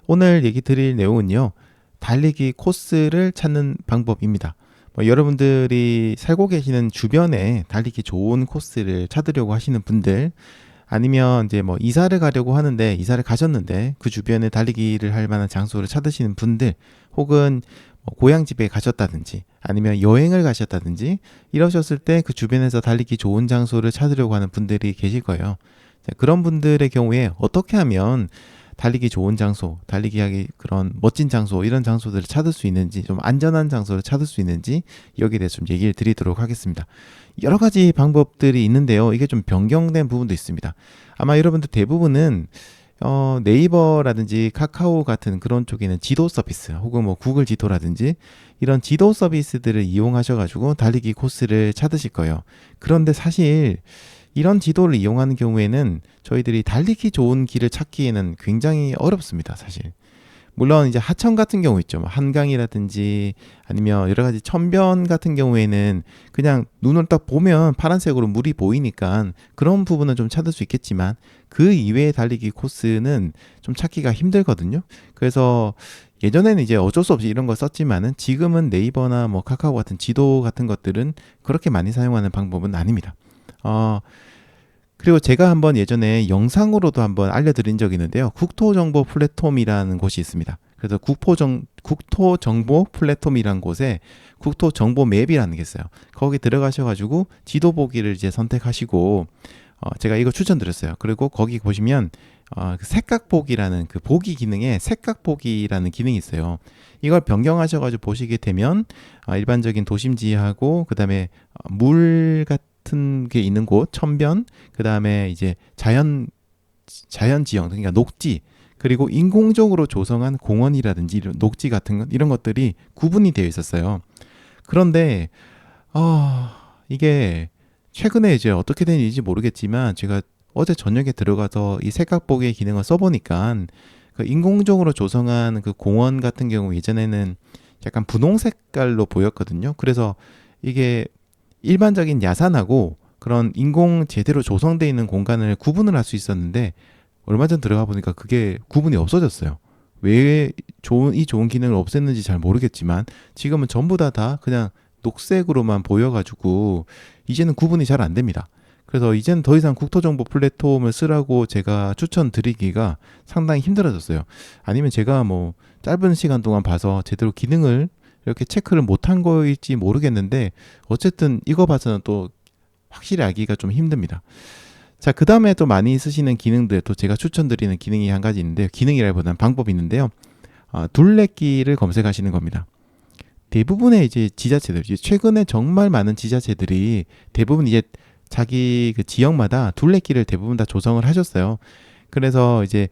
오늘 얘기 드릴 내용은요. 달리기 코스를 찾는 방법입니다. 여러분들이 살고 계시는 주변에 달리기 좋은 코스를 찾으려고 하시는 분들, 아니면 이제 이사를 가려고 하는데 이사를 가셨는데 그 주변에 달리기를 할 만한 장소를 찾으시는 분들, 혹은 고향집에 가셨다든지 아니면 여행을 가셨다든지 이러셨을 때 그 주변에서 달리기 좋은 장소를 찾으려고 하는 분들이 계실 거예요. 자, 그런 분들의 경우에 어떻게 하면 달리기 좋은 장소, 달리기하기 그런 멋진 장소, 이런 장소들을 찾을 수 있는지, 좀 안전한 장소를 찾을 수 있는지, 여기에 대해서 좀 얘기를 드리도록 하겠습니다. 여러 가지 방법들이 있는데요. 이게 좀 변경된 부분도 있습니다. 아마 여러분들 대부분은 네이버라든지 카카오 같은 그런 쪽에는 지도 서비스, 혹은 구글 지도라든지 이런 지도 서비스들을 이용하셔가지고 달리기 코스를 찾으실 거예요. 그런데 사실 이런 지도를 이용하는 경우에는 저희들이 달리기 좋은 길을 찾기에는 굉장히 어렵습니다, 사실. 물론 이제 하천 같은 경우 있죠. 한강이라든지 아니면 여러 가지 천변 같은 경우에는 그냥 눈을 딱 보면 파란색으로 물이 보이니까 그런 부분은 좀 찾을 수 있겠지만, 그 이외의 달리기 코스는 좀 찾기가 힘들거든요. 그래서 예전에는 이제 어쩔 수 없이 이런 걸 썼지만은, 지금은 네이버나 카카오 같은 지도 같은 것들은 그렇게 많이 사용하는 방법은 아닙니다. 그리고 제가 한번 예전에 영상으로도 한번 알려드린 적이 있는데요. 국토정보 플랫폼이라는 곳이 있습니다. 그래서 국토정보 플랫폼이라는 곳에 국토정보 맵이라는 게 있어요. 거기 들어가셔가지고 지도 보기를 이제 선택하시고, 제가 이거 추천드렸어요. 그리고 거기 보시면 그 색각 보기라는 그 보기 기능에 색각 보기라는 기능이 있어요. 이걸 변경하셔가지고 보시게 되면 일반적인 도심지하고, 그 다음에 물 같은 게 있는 곳, 천변, 그 다음에 이제 자연 지형, 그러니까 녹지, 그리고 인공적으로 조성한 공원이라든지 이런 녹지 같은 것, 이런 것들이 구분이 되어 있었어요. 그런데 이게 최근에 이제 어떻게 된 일인지 모르겠지만, 제가 어제 저녁에 들어가서 이 색각보기의 기능을 써보니까, 그 인공적으로 조성한 그 공원 같은 경우 예전에는 약간 분홍 색깔로 보였거든요. 그래서 이게 일반적인 야산하고 그런 인공 제대로 조성되어 있는 공간을 구분을 할 수 있었는데, 얼마 전 들어가 보니까 그게 구분이 없어졌어요. 왜 이 좋은 기능을 없앴는지 잘 모르겠지만, 지금은 전부 다 그냥 녹색으로만 보여가지고 이제는 구분이 잘 안 됩니다. 그래서 이제는 더 이상 국토정보 플랫폼을 쓰라고 제가 추천드리기가 상당히 힘들어졌어요. 아니면 제가 짧은 시간 동안 봐서 제대로 기능을 이렇게 체크를 못한 거일지 모르겠는데, 어쨌든 이거 봐서는 또 확실히 알기가 좀 힘듭니다. 자, 그 다음에 또 많이 쓰시는 기능들, 또 제가 추천드리는 기능이 한 가지 있는데요. 기능이라기보다는 방법이 있는데요. 둘레길을 검색하시는 겁니다. 대부분의 이제 지자체들, 최근에 정말 많은 지자체들이 대부분 이제 자기 그 지역마다 둘레길을 대부분 다 조성을 하셨어요. 그래서 이제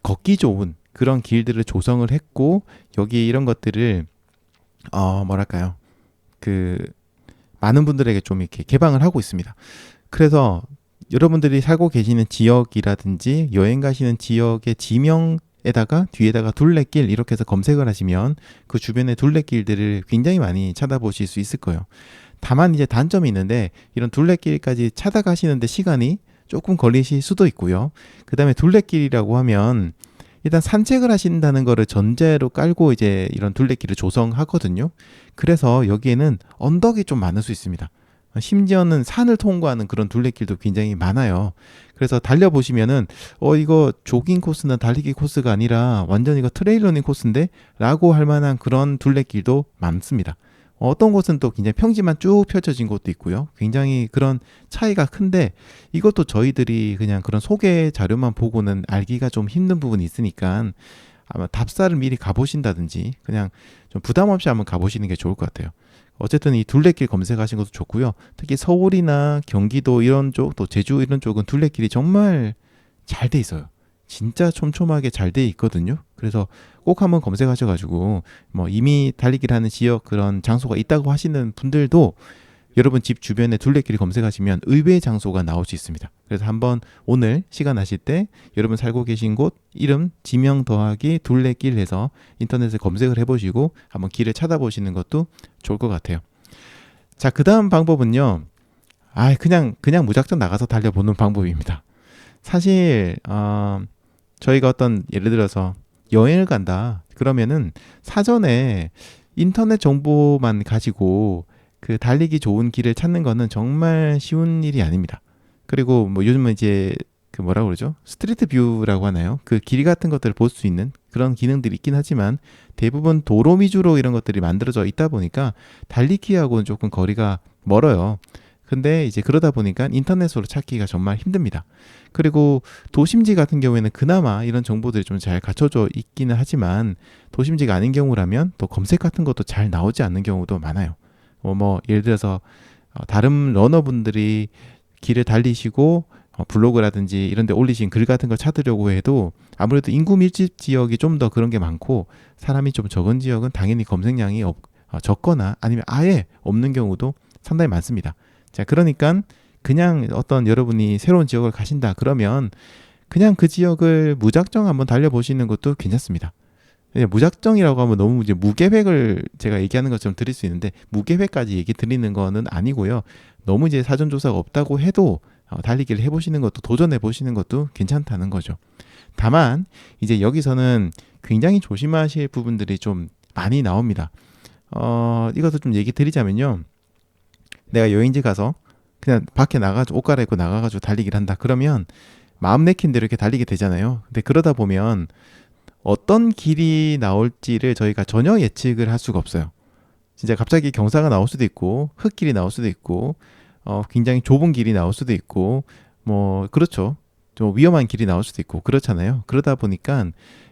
걷기 좋은 그런 길들을 조성을 했고, 여기 이런 것들을 뭐랄까요, 그 많은 분들에게 좀 이렇게 개방을 하고 있습니다. 그래서 여러분들이 살고 계시는 지역이라든지 여행 가시는 지역의 지명에다가 뒤에다가 둘레길 이렇게 해서 검색을 하시면 그 주변의 둘레길들을 굉장히 많이 찾아보실 수 있을 거예요. 다만 이제 단점이 있는데, 이런 둘레길까지 찾아가시는데 시간이 조금 걸리실 수도 있고요. 그 다음에 둘레길이라고 하면 일단 산책을 하신다는 거를 전제로 깔고 이제 이런 둘레길을 조성하거든요. 그래서 여기에는 언덕이 좀 많을 수 있습니다. 심지어는 산을 통과하는 그런 둘레길도 굉장히 많아요. 그래서 달려보시면은 이거 조깅 코스나 달리기 코스가 아니라 완전 이거 트레일러닝 코스인데? 라고 할 만한 그런 둘레길도 많습니다. 어떤 곳은 또 굉장히 평지만 쭉 펼쳐진 곳도 있고요. 굉장히 그런 차이가 큰데, 이것도 저희들이 그냥 그런 소개 자료만 보고는 알기가 좀 힘든 부분이 있으니까 아마 답사를 미리 가보신다든지 그냥 좀 부담 없이 한번 가보시는 게 좋을 것 같아요. 어쨌든 이 둘레길 검색하신 것도 좋고요. 특히 서울이나 경기도 이런 쪽, 또 제주 이런 쪽은 둘레길이 정말 잘 돼 있어요. 진짜 촘촘하게 잘 돼 있거든요. 그래서 꼭 한번 검색하셔가지고 이미 달리기를 하는 지역 그런 장소가 있다고 하시는 분들도 여러분 집 주변에 둘레길 검색하시면 의외의 장소가 나올 수 있습니다. 그래서 한번 오늘 시간 나실 때 여러분 살고 계신 곳 이름 지명 더하기 둘레길 해서 인터넷에 검색을 해보시고 한번 길을 찾아보시는 것도 좋을 것 같아요. 자, 그 다음 방법은요. 그냥 무작정 나가서 달려보는 방법입니다. 사실 저희가 어떤 예를 들어서 여행을 간다. 그러면은 사전에 인터넷 정보만 가지고 그 달리기 좋은 길을 찾는 거는 정말 쉬운 일이 아닙니다. 그리고 뭐 요즘은 이제 그 뭐라 그러죠? 스트리트 뷰라고 하나요? 그 길 같은 것들을 볼 수 있는 그런 기능들이 있긴 하지만 대부분 도로 위주로 이런 것들이 만들어져 있다 보니까 달리기하고는 조금 거리가 멀어요. 근데 이제 그러다 보니까 인터넷으로 찾기가 정말 힘듭니다. 그리고 도심지 같은 경우에는 그나마 이런 정보들이 좀 잘 갖춰져 있기는 하지만 도심지가 아닌 경우라면 또 검색 같은 것도 잘 나오지 않는 경우도 많아요. 뭐 예를 들어서 다른 러너분들이 길을 달리시고 블로그라든지 이런 데 올리신 글 같은 걸 찾으려고 해도 아무래도 인구 밀집 지역이 좀 더 그런 게 많고 사람이 좀 적은 지역은 당연히 검색량이 적거나 아니면 아예 없는 경우도 상당히 많습니다. 자, 그러니까 그냥 어떤 여러분이 새로운 지역을 가신다 그러면 그냥 그 지역을 무작정 한번 달려보시는 것도 괜찮습니다. 무작정이라고 하면 너무 이제 무계획을 제가 얘기하는 것처럼 드릴 수 있는데 무계획까지 얘기 드리는 거는 아니고요. 너무 이제 사전 조사가 없다고 해도 달리기를 해보시는 것도 도전해 보시는 것도 괜찮다는 거죠. 다만 이제 여기서는 굉장히 조심하실 부분들이 좀 많이 나옵니다. 이것도 좀 얘기 드리자면요. 내가 여행지 가서 그냥 밖에 나가지고 옷 갈아입고 나가가지고 달리기를 한다. 그러면 마음 내킨 대로 이렇게 달리게 되잖아요. 근데 그러다 보면 어떤 길이 나올지를 저희가 전혀 예측을 할 수가 없어요. 진짜 갑자기 경사가 나올 수도 있고 흙길이 나올 수도 있고 굉장히 좁은 길이 나올 수도 있고 뭐 그렇죠. 좀 위험한 길이 나올 수도 있고 그렇잖아요. 그러다 보니까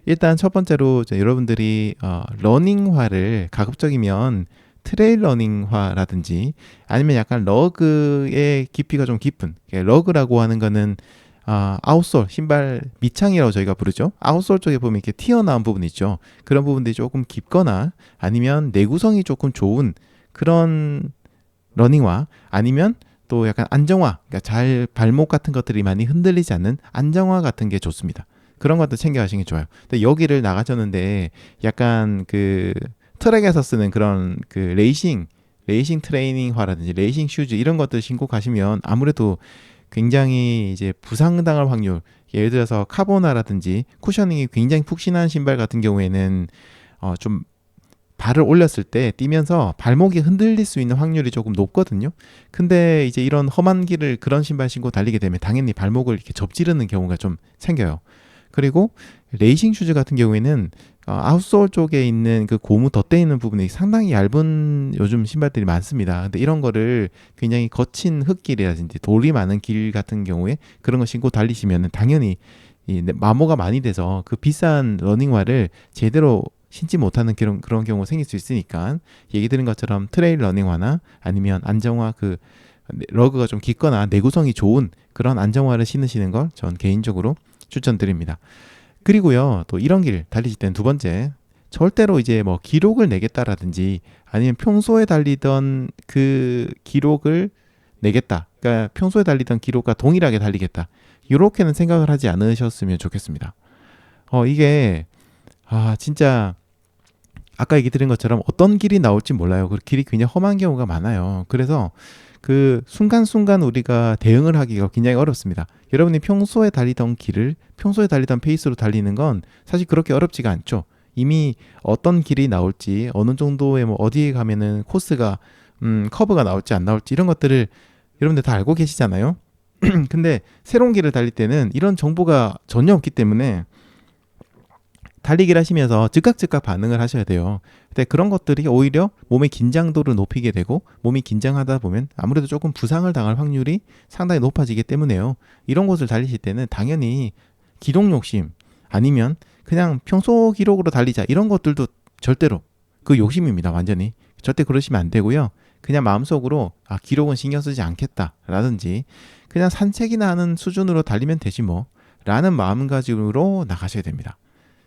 일단 첫 번째로 여러분들이 러닝화를 가급적이면 트레일 러닝화라든지 아니면 약간 러그의 깊이가 좀 깊은 러그라고 하는 거는 아웃솔 신발 밑창이라고 저희가 부르죠. 아웃솔 쪽에 보면 이렇게 튀어나온 부분 있죠. 그런 부분들이 조금 깊거나 아니면 내구성이 조금 좋은 그런 러닝화 아니면 또 약간 안정화, 그러니까 잘 발목 같은 것들이 많이 흔들리지 않는 안정화 같은 게 좋습니다. 그런 것도 챙겨가시는 게 좋아요. 근데 여기를 나가셨는데 약간 그 트랙에서 쓰는 그런 그 레이싱 트레이닝화라든지 레이싱 슈즈 이런 것들 신고 가시면 아무래도 굉장히 이제 부상당할 확률, 예를 들어서 카보나라든지 쿠셔닝이 굉장히 푹신한 신발 같은 경우에는 좀 발을 올렸을 때 뛰면서 발목이 흔들릴 수 있는 확률이 조금 높거든요. 근데 이제 이런 험한 길을 그런 신발 신고 달리게 되면 당연히 발목을 이렇게 접지르는 경우가 좀 생겨요. 그리고 레이싱 슈즈 같은 경우에는 아웃솔 쪽에 있는 그 고무 덧대 있는 부분이 상당히 얇은 요즘 신발들이 많습니다. 근데 이런 거를 굉장히 거친 흙길이라든지 돌이 많은 길 같은 경우에 그런 거 신고 달리시면 당연히 이 마모가 많이 돼서 그 비싼 러닝화를 제대로 신지 못하는 그런 경우가 생길 수 있으니까 얘기 드린 것처럼 트레일 러닝화나 아니면 안정화 그 러그가 좀 깊거나 내구성이 좋은 그런 안정화를 신으시는 걸 전 개인적으로 추천드립니다. 그리고요 또 이런 길 달리실 때는 두 번째 절대로 이제 뭐 기록을 내겠다라든지 아니면 평소에 달리던 그 기록을 내겠다. 그러니까 평소에 달리던 기록과 동일하게 달리겠다. 이렇게는 생각을 하지 않으셨으면 좋겠습니다. 이게 진짜 아까 얘기 드린 것처럼 어떤 길이 나올지 몰라요. 그 길이 굉장히 험한 경우가 많아요. 그래서 그 순간순간 우리가 대응을 하기가 굉장히 어렵습니다. 여러분이 평소에 달리던 길을 평소에 달리던 페이스로 달리는 건 사실 그렇게 어렵지가 않죠. 이미 어떤 길이 나올지 어느 정도의 뭐 어디에 가면은 코스가 커브가 나올지 안 나올지 이런 것들을 여러분들 다 알고 계시잖아요. 근데 새로운 길을 달릴 때는 이런 정보가 전혀 없기 때문에 달리기를 하시면서 즉각 반응을 하셔야 돼요. 근데 그런 것들이 오히려 몸의 긴장도를 높이게 되고 몸이 긴장하다 보면 아무래도 조금 부상을 당할 확률이 상당히 높아지기 때문에요. 이런 곳을 달리실 때는 당연히 기록 욕심 아니면 그냥 평소 기록으로 달리자 이런 것들도 절대로 그 욕심입니다. 완전히. 절대 그러시면 안 되고요. 그냥 마음속으로 기록은 신경 쓰지 않겠다라든지 그냥 산책이나 하는 수준으로 달리면 되지 뭐 라는 마음가짐으로 나가셔야 됩니다.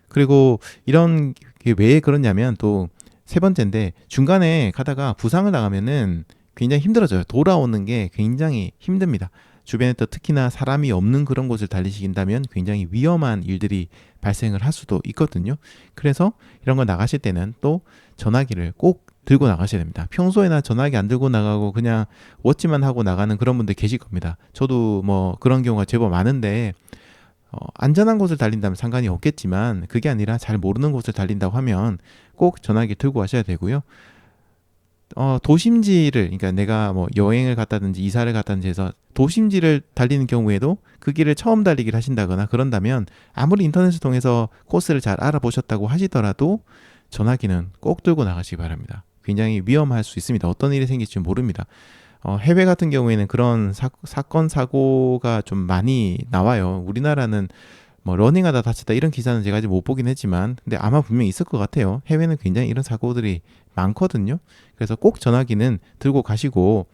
그리고 이런 게 왜 그러냐면 또 세 번째인데 중간에 가다가 부상을 당하면은 굉장히 힘들어져요. 돌아오는 게 굉장히 힘듭니다. 주변에 또 특히나 사람이 없는 그런 곳을 달리신다면 굉장히 위험한 일들이 발생을 할 수도 있거든요. 그래서 이런 거 나가실 때는 또 전화기를 꼭 들고 나가셔야 됩니다. 평소에나 전화기 안 들고 나가고 그냥 워치만 하고 나가는 그런 분들 계실 겁니다. 저도 뭐 그런 경우가 제법 많은데 안전한 곳을 달린다면 상관이 없겠지만 그게 아니라 잘 모르는 곳을 달린다고 하면 꼭 전화기 들고 가셔야 되고요. 도심지를, 그러니까 내가 뭐 여행을 갔다든지 이사를 갔다든지 해서 도심지를 달리는 경우에도 그 길을 처음 달리기를 하신다거나 그런다면 아무리 인터넷을 통해서 코스를 잘 알아보셨다고 하시더라도 전화기는 꼭 들고 나가시기 바랍니다. 굉장히 위험할 수 있습니다. 어떤 일이 생길지 모릅니다. 해외 같은 경우에는 그런 사건 사고가 좀 많이 나와요. 우리나라는 뭐 러닝하다 다쳤다 이런 기사는 제가 아직 못 보긴 했지만 근데 아마 분명히 있을 것 같아요. 해외는 굉장히 이런 사고들이 많거든요. 그래서 꼭 전화기는 들고 가시고,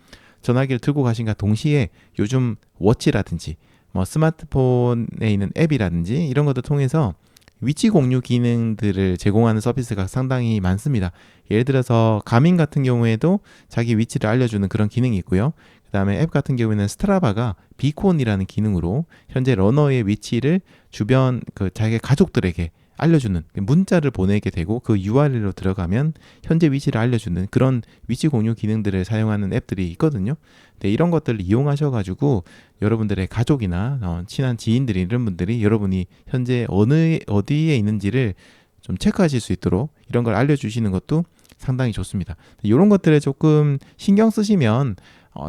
전화기를 들고 가신과 동시에 요즘 워치라든지 뭐 스마트폰에 있는 앱이라든지 이런 것들 통해서 위치 공유 기능들을 제공하는 서비스가 상당히 많습니다. 예를 들어서 가민 같은 경우에도 자기 위치를 알려주는 그런 기능이 있고요. 그 다음에 앱 같은 경우에는 스트라바가 비콘이라는 기능으로 현재 러너의 위치를 주변 자기 가족들에게 알려주는 문자를 보내게 되고 그 URL로 들어가면 현재 위치를 알려주는 그런 위치 공유 기능들을 사용하는 앱들이 있거든요. 네, 이런 것들을 이용하셔가지고 여러분들의 가족이나 친한 지인들이 이런 분들이 여러분이 현재 어디에 있는지를 좀 체크하실 수 있도록 이런 걸 알려주시는 것도 상당히 좋습니다. 이런 것들에 조금 신경 쓰시면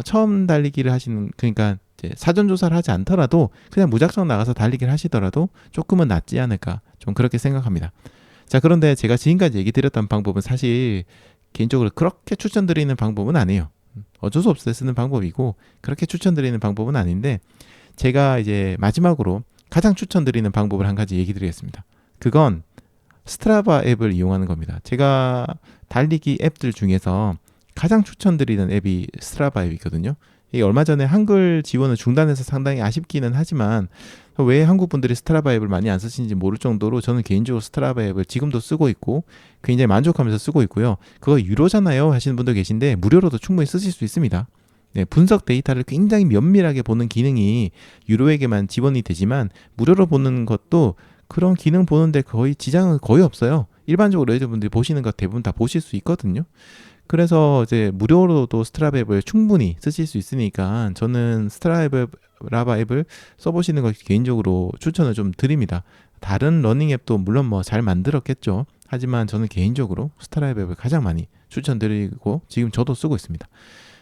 처음 달리기를 하시는, 그러니까 이제 사전 조사를 하지 않더라도 그냥 무작정 나가서 달리기를 하시더라도 조금은 낫지 않을까, 좀 그렇게 생각합니다. 자, 그런데 제가 지금까지 얘기 드렸던 방법은 사실 개인적으로 그렇게 추천드리는 방법은 아니에요. 어쩔 수 없을 때 쓰는 방법이고 그렇게 추천드리는 방법은 아닌데, 제가 이제 마지막으로 가장 추천드리는 방법을 한 가지 얘기 드리겠습니다. 그건 스트라바 앱을 이용하는 겁니다. 제가 달리기 앱들 중에서 가장 추천드리는 앱이 스트라바 앱이거든요. 이게 얼마 전에 한글 지원을 중단해서 상당히 아쉽기는 하지만 왜 한국 분들이 스트라바 앱을 많이 안 쓰시는지 모를 정도로 저는 개인적으로 스트라바 앱을 지금도 쓰고 있고 굉장히 만족하면서 쓰고 있고요. 그거 유료잖아요 하시는 분도 계신데 무료로도 충분히 쓰실 수 있습니다. 네, 분석 데이터를 굉장히 면밀하게 보는 기능이 유료에게만 지원이 되지만 무료로 보는 것도 그런 기능 보는데 거의 지장은 거의 없어요. 일반적으로 여러분들이 보시는 것 대부분 다 보실 수 있거든요. 그래서 이제 무료로도 스트라바 앱을 충분히 쓰실 수 있으니까 저는 스트라바 앱을 써보시는 걸 개인적으로 추천을 좀 드립니다. 다른 러닝 앱도 물론 뭐 잘 만들었겠죠. 하지만 저는 개인적으로 스트라바 앱을 가장 많이 추천드리고 지금 저도 쓰고 있습니다.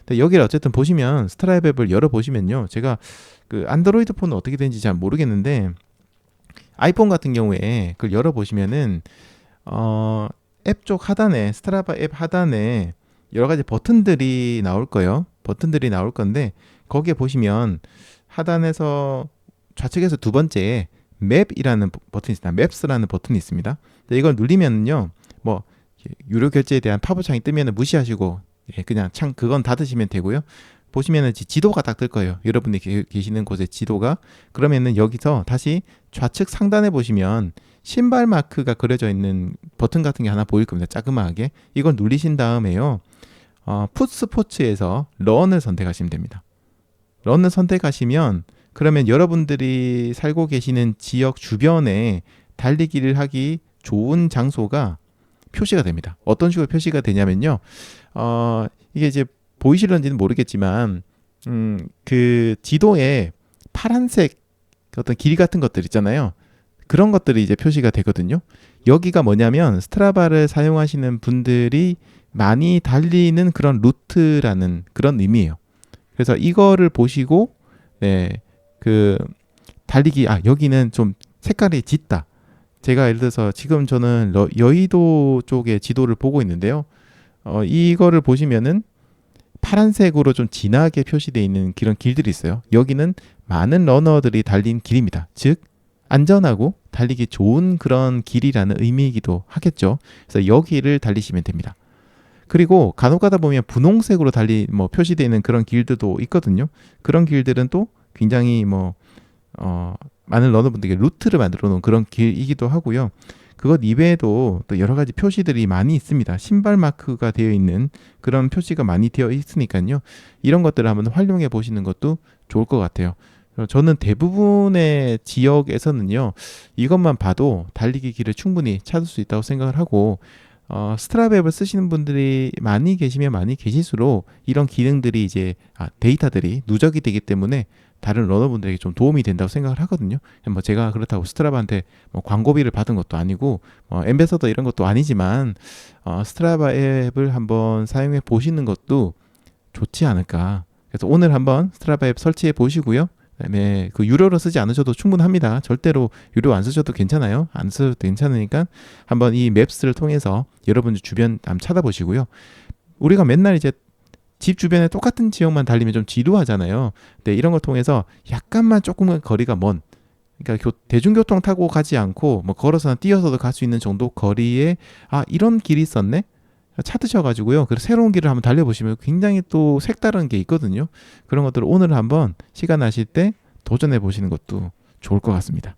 근데 여기를 어쨌든 보시면 스트라바 앱을 열어보시면요. 제가 그 안드로이드 폰은 어떻게 되는지 잘 모르겠는데 아이폰 같은 경우에 그걸 열어보시면은 앱 쪽 하단에, 스트라바 앱 하단에 여러 가지 버튼들이 나올 거예요. 버튼들이 나올 건데 거기에 보시면 하단에서 좌측에서 두 번째에 맵이라는 버튼이 있습니다. 맵스라는 버튼이 있습니다. 이걸 누르면요, 뭐 유료 결제에 대한 팝업창이 뜨면 무시하시고 그냥 창 그건 닫으시면 되고요. 보시면은 지도가 딱 뜰 거예요. 여러분이 계시는 곳의 지도가. 그러면은 여기서 다시 좌측 상단에 보시면 신발 마크가 그려져 있는 버튼 같은 게 하나 보일 겁니다. 자그마하게. 이걸 누르신 다음에요. 풋스포츠에서 런을 선택하시면 됩니다. 런을 선택하시면 그러면 여러분들이 살고 계시는 지역 주변에 달리기를 하기 좋은 장소가 표시가 됩니다. 어떤 식으로 표시가 되냐면요. 이게 이제 보이실런지는 모르겠지만 그 지도에 파란색 어떤 길 같은 것들 있잖아요. 그런 것들이 이제 표시가 되거든요. 여기가 뭐냐면 스트라바를 사용하시는 분들이 많이 달리는 그런 루트라는 그런 의미예요. 그래서 이거를 보시고 그 달리기 여기는 좀 색깔이 짙다. 제가 예를 들어서 지금 저는 여의도 쪽의 지도를 보고 있는데요. 이거를 보시면은 파란색으로 좀 진하게 표시되어 있는 그런 길들이 있어요. 여기는 많은 러너들이 달린 길입니다. 즉 안전하고 달리기 좋은 그런 길이라는 의미이기도 하겠죠. 그래서 여기를 달리시면 됩니다. 그리고 간혹 가다 보면 분홍색으로 표시되어 있는 그런 길들도 있거든요. 그런 길들은 또 굉장히 많은 러너분들에게 루트를 만들어 놓은 그런 길이기도 하고요. 그것 이외에도 또 여러 가지 표시들이 많이 있습니다. 신발 마크가 되어 있는 그런 표시가 많이 되어 있으니까요. 이런 것들을 한번 활용해 보시는 것도 좋을 것 같아요. 저는 대부분의 지역에서는요, 이것만 봐도 달리기 길을 충분히 찾을 수 있다고 생각을 하고, 스트라바 앱을 쓰시는 분들이 많이 계시면 많이 계실수록 이런 기능들이 이제 데이터들이 누적이 되기 때문에 다른 러너분들에게 좀 도움이 된다고 생각을 하거든요. 뭐 제가 그렇다고 스트라바한테 뭐 광고비를 받은 것도 아니고 엠베서더 이런 것도 아니지만 스트라바 앱을 한번 사용해 보시는 것도 좋지 않을까. 그래서 오늘 한번 스트라바 앱 설치해 보시고요. 그다음에 그 유료로 쓰지 않으셔도 충분합니다. 절대로 유료 안 쓰셔도 괜찮아요. 안 써도 괜찮으니까 한번 이 맵스를 통해서 여러분들 주변 한번 찾아보시고요. 우리가 맨날 이제 집 주변에 똑같은 지역만 달리면 좀 지루하잖아요. 근데 이런 걸 통해서 약간만 조금은 거리가 먼, 그러니까 대중교통 타고 가지 않고 뭐 걸어서나 뛰어서도 갈 수 있는 정도 거리에 이런 길이 있었네? 찾으셔가지고요. 그래서 새로운 길을 한번 달려보시면 굉장히 또 색다른 게 있거든요. 그런 것들을 오늘 한번 시간 나실 때 도전해 보시는 것도 좋을 것 같습니다.